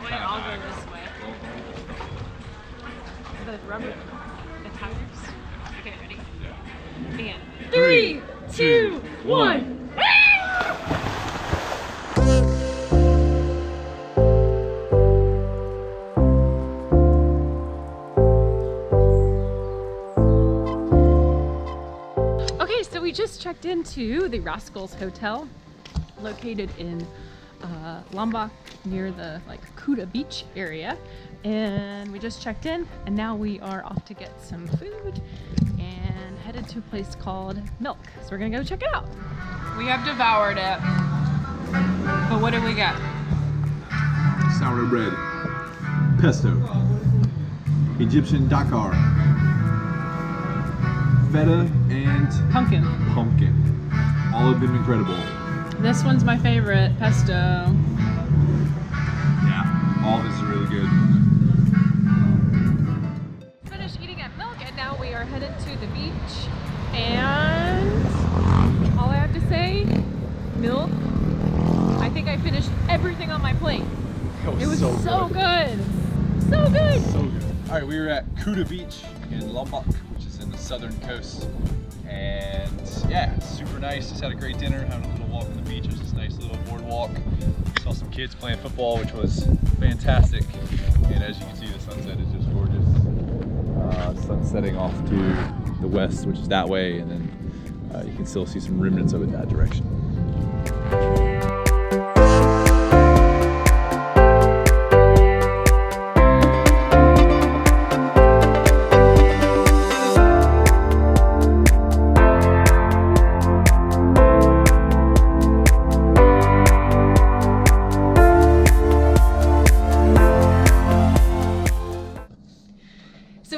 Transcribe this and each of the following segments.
Wait, I'll go this way. The rubber, the tires. Okay, ready? Yeah. And 3, 2, 1. Okay, so we just checked into the Rascals Hotel, located in Lombok, near the Kuta Beach area, and we just checked in, and now we are off to get some food and headed to a place called Milk. So we're gonna go check it out. We have devoured it, but what do we get? Sourdough bread, pesto, Egyptian Dakar, feta, and Pumpkin. All of them incredible. This one's my favorite, pesto. Yeah, all this is really good. Finished eating at Milk, and now we are headed to the beach. And all I have to say, Milk, I think I finished everything on my plate. It was so good. So good. So good. All right, we were at Kuta Beach in Lombok, which is in the southern coast. And yeah, it's super nice. Just had a great dinner, having a little walk on the beach. It was this nice little boardwalk. Saw some kids playing football, which was fantastic. And as you can see, the sunset is just gorgeous. Sun setting off to the west, which is that way, and then you can still see some remnants of it that direction.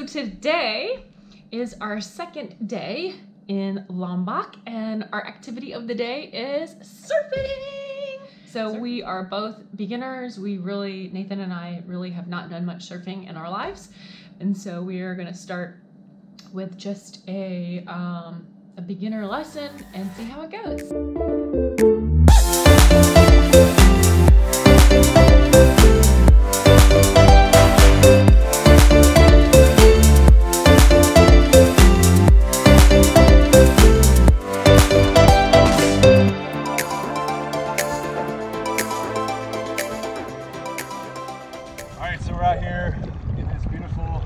Today is our second day in Lombok, and our activity of the day is surfing. So we are both beginners. Nathan and I really have not done much surfing in our lives, and so we are going to start with just a beginner lesson and see how it goes. So we're out here in this beautiful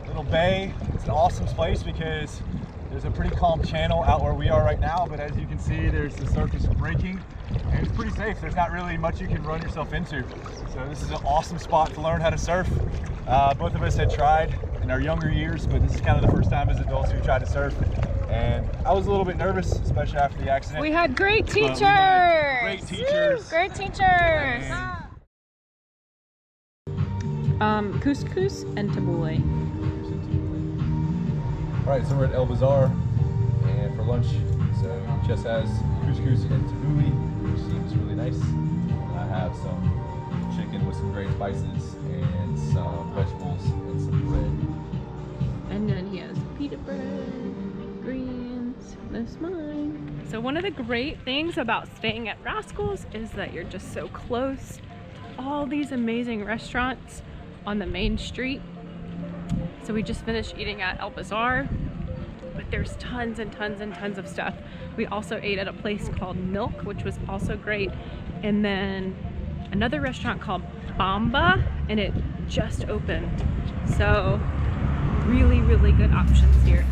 little bay. It's an awesome place because there's a pretty calm channel out where we are right now, but as you can see, there's the surface breaking, and it's pretty safe. There's not really much you can run yourself into. So this is an awesome spot to learn how to surf. Both of us had tried in our younger years, but this is kind of the first time as adults we tried to surf. And I was a little bit nervous, especially after the accident. We had great teachers. Great teachers. Great teachers. Couscous and tabbouleh. Alright, so we're at El Bazaar, and for lunch, so Jess has couscous and tabbouleh, which seems really nice. I have some chicken with some great spices, and some vegetables, and some bread. And then he has pita bread, greens, that's mine. So one of the great things about staying at Rascals is that you're just so close to all these amazing restaurants on the main street. So we just finished eating at El Bazaar, but there's tons and tons and tons of stuff. We also ate at a place called Milk, which was also great, and then another restaurant called Bamba, and it just opened. So really, really good options here.